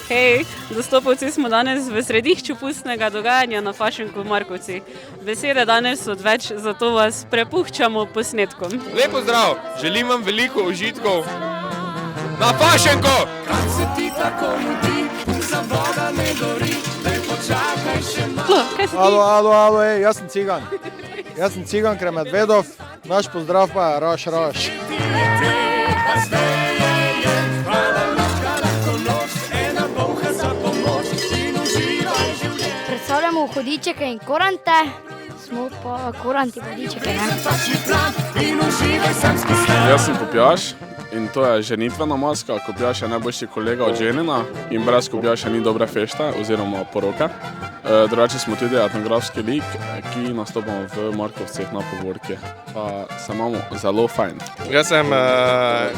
Hej, Dostopovci smo danes v središču pustnega dogajanja na Fašenku v Markovci. Besede danes so odveč, zato vas prepuščamo posnetkom. Lep pozdrav, želim vam veliko užitkov na Fašenku! Kaj se ti tako mudi, za voda ne gori, daj počakaj še malo. Kaj si ti? Alo, jaz sem cigan. Jaz sem cigan, ker Medvedov, naš pozdrav pa je Roš. Predstavljamo hodičeke in korante, smo pa koranti hodičeke, ne? Jaz sem Kopijaš in to je ženitvena maska. Kopijaš je najboljši kolega od ženina in brez Kopijaša ni dobre fešta oziroma poroke. Drugače smo tudi etnografski lik, ki nastopamo v Markovcih na povorki. Pa se imamo zelo fajn. Jaz sem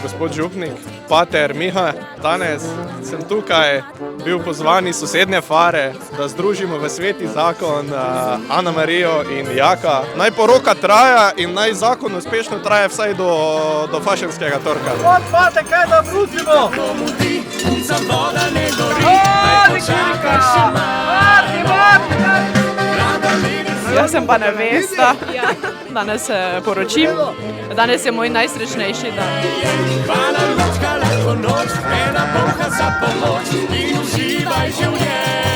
gospod župnik, pater Miha. Danes sem tukaj bil pozvan iz sosednje Fare, da združimo v sveti zakon Ana Marijo in Jaka. Naj poroka traja in naj zakon uspešno traja vsaj do fašenskega torka. Pate, kaj da brusimo? Jaz sem pa nevesta, danes se poročim, danes je moj najsrečnejši dan. Hvala, lučka, lahko noč, ena polka za pomoč in uživaj življenje.